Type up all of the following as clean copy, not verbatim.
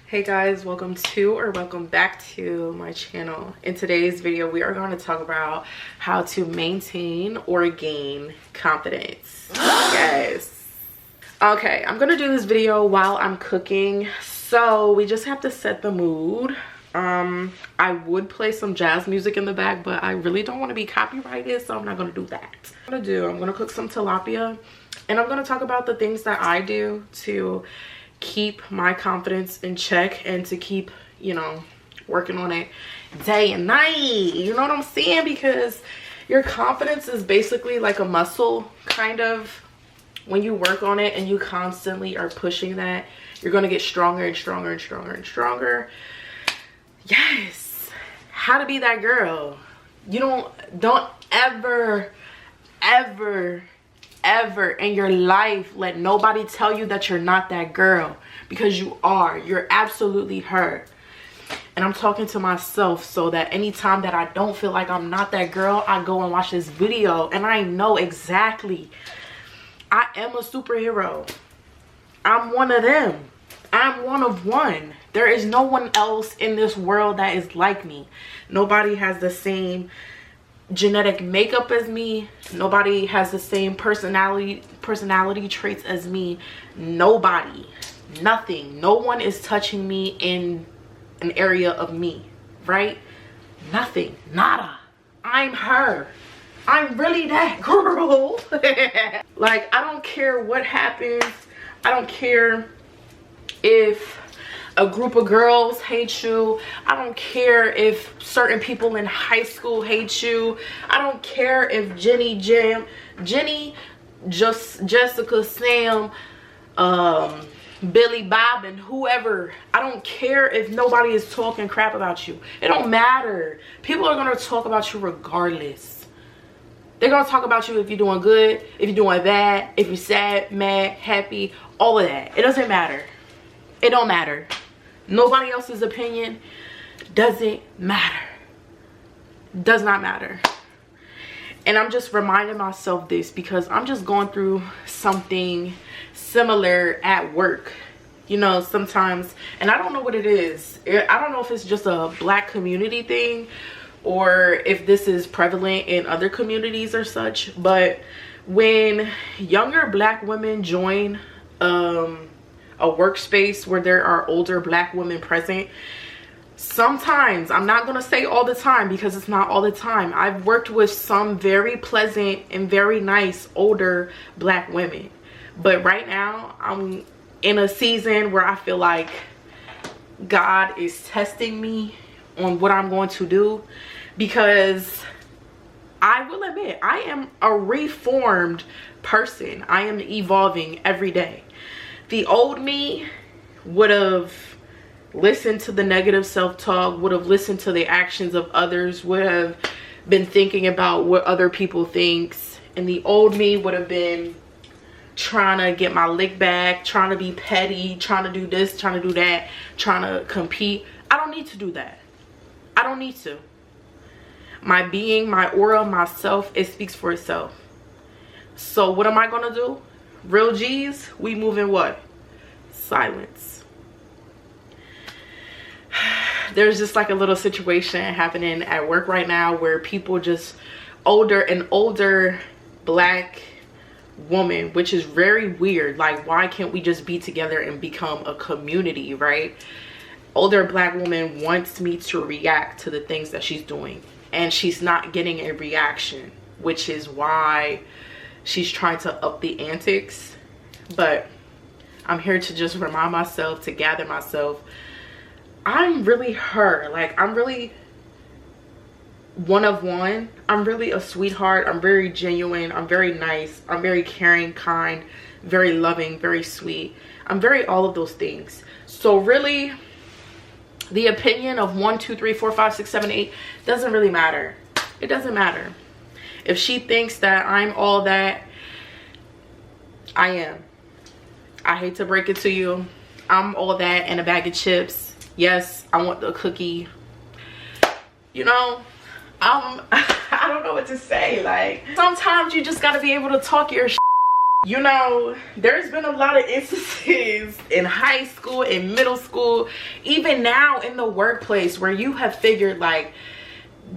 Hey guys, welcome back to my channel. In today's video we are going to talk about how to maintain or gain confidence. Yes. Okay, I'm gonna do this video while I'm cooking, so we just have to set the mood. I would play some jazz music in the back, but I really don't want to be copyrighted, so I'm not gonna do that. I'm gonna cook some tilapia, and I'm gonna talk about the things that I do to keep my confidence in check and to keep, you know, working on it day and night. You know what I'm saying? Because your confidence is basically like a muscle, kind of. When you work on it and you constantly are pushing that, you're gonna get stronger and stronger and stronger and stronger. Yes. How to be that girl. You don't ever in your life let nobody tell you that you're not that girl, because you are. You're absolutely her. And I'm talking to myself, so that anytime that I don't feel like I'm not that girl, I go and watch this video and I know exactly I am a superhero. I'm one of them. I'm one of one. There is no one else in this world that is like me. Nobody has the same genetic makeup as me. Nobody has the same personality traits as me. Nobody. Nothing. No one is touching me in an area of me, right? Nothing. Nada. I'm her. I'm really that girl. Like, I don't care what happens. I don't care if a group of girls hate you. I don't care if certain people in high school hate you. I don't care if Jenny, Jessica, Sam, Billy, Bob, and whoever. I don't care if nobody is talking crap about you. It don't matter. People are going to talk about you regardless. They're going to talk about you if you're doing good, if you're doing bad, if you're sad, mad, happy, all of that. It doesn't matter. It don't matter. Nobody else's opinion doesn't matter. Does not matter. And I'm just reminding myself this because I'm just going through something similar at work. You know, sometimes, and I don't know what it is. I don't know if it's just a black community thing or if this is prevalent in other communities or such, but when younger black women join a workspace where there are older black women present, sometimes, I'm not gonna say all the time because it's not all the time, I've worked with some very pleasant and very nice older black women, but right now I'm in a season where I feel like God is testing me on what I'm going to do, because I will admit I am a reformed person. I am evolving every day. The old me would have listened to the negative self-talk, would have listened to the actions of others, would have been thinking about what other people thinks, and the old me would have been trying to get my lick back, trying to be petty, trying to do this, trying to do that, trying to compete. I don't need to do that. I don't need to. My being, my aura, myself, it speaks for itself. So what am I gonna do? Real G's, we move in what? Silence. There's just like a little situation happening at work right now where people just, an older black woman, which is very weird. Like, why can't we just be together and become a community, right? Older black woman wants me to react to the things that she's doing, and she's not getting a reaction, which is why she's trying to up the antics. But I'm here to just remind myself, to gather myself. I'm really her. Like, I'm really one of one. I'm really a sweetheart. I'm very genuine. I'm very nice. I'm very caring, kind, very loving, very sweet. I'm very all of those things. So really, the opinion of 1, 2, 3, 4, 5, 6, 7, 8 doesn't really matter. It doesn't matter. If she thinks that I'm all that, I am. I hate to break it to you. I'm all that and a bag of chips. Yes, I want the cookie. You know, I don't know what to say. Like, sometimes you just gotta be able to talk your shit. You know, there's been a lot of instances in high school, in middle school, even now in the workplace where you have figured like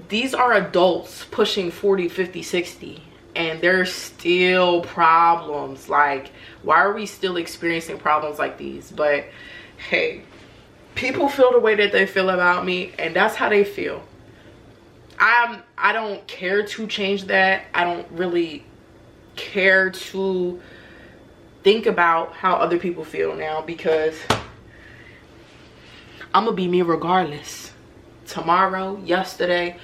these are adults pushing 40, 50, 60 and there's still problems. Like, why are we still experiencing problems like these? But hey, people feel the way that they feel about me, and that's how they feel. I don't care to change that. I don't really care to think about how other people feel now, because I'm gonna be me regardless. Tomorrow, yesterday,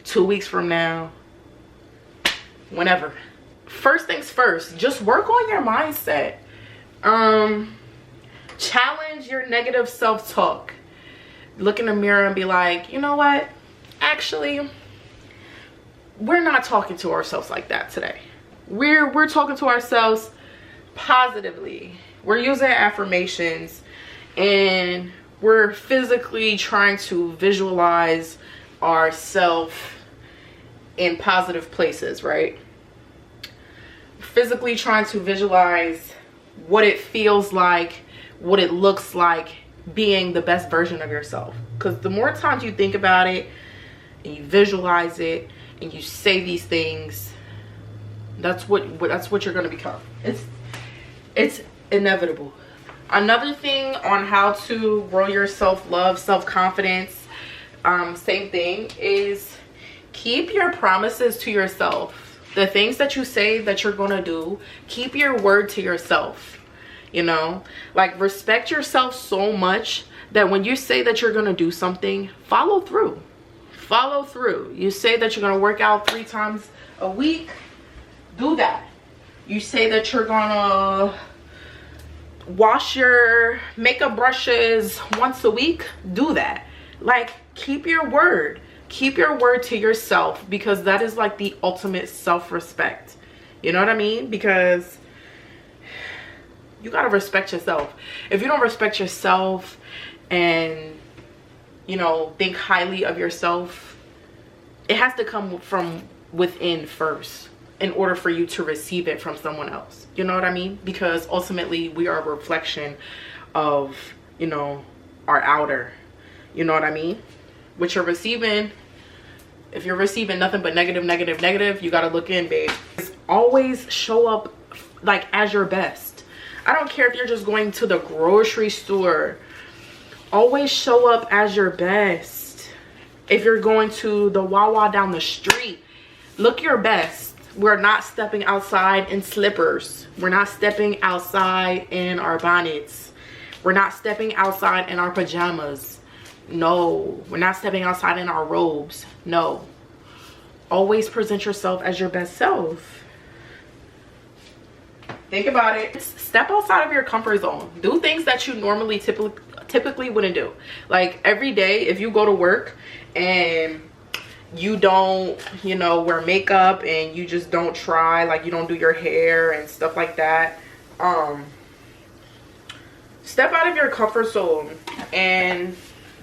2 weeks from now, whenever. First things first, just work on your mindset. Challenge your negative self-talk. Look in the mirror and be like, you know what, actually we're not talking to ourselves like that today. We're talking to ourselves positively. We're using affirmations, and we're physically trying to visualize ourselves in positive places, right? Physically trying to visualize what it feels like, what it looks like being the best version of yourself. Because the more times you think about it and you visualize it and you say these things, that's what you're going to become. It's inevitable. Another thing on how to grow your self-love, self-confidence, same thing, is keep your promises to yourself. The things that you say that you're going to do, keep your word to yourself. You know, like, respect yourself so much that when you say that you're going to do something, follow through. Follow through. You say that you're going to work out 3 times a week, do that. You say that you're going to wash your makeup brushes once a week, do that. Like, keep your word. Keep your word to yourself, because that is like the ultimate self-respect. You know what I mean? Because you got to respect yourself. If you don't respect yourself and, you know, think highly of yourself, it has to come from within first in order for you to receive it from someone else. You know what I mean? Because ultimately we are a reflection of, you know, our outer. You know what I mean? What you're receiving, if you're receiving nothing but negative, negative, negative, you got to look in, babe. Always show up like as your best. I don't care if you're just going to the grocery store. Always show up as your best. If you're going to the Wawa down the street, look your best. We're not stepping outside in slippers. We're not stepping outside in our bonnets. We're not stepping outside in our pajamas. No, we're not stepping outside in our robes. No. Always present yourself as your best self. Think about it. Step outside of your comfort zone. Do things that you normally typically wouldn't do. Like, every day, if you go to work and you don't, you know, wear makeup and you just don't try, like, you don't do your hair and stuff like that, step out of your comfort zone and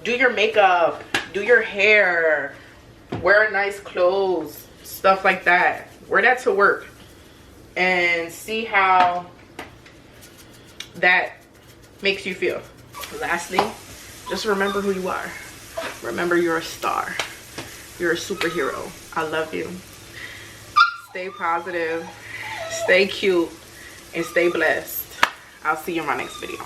do your makeup, do your hair, wear nice clothes, stuff like that. Wear that to work and see how that makes you feel. Lastly, just remember who you are. Remember, you're a star. You're a superhero. I love you. Stay positive, stay cute, and stay blessed. I'll see you in my next video.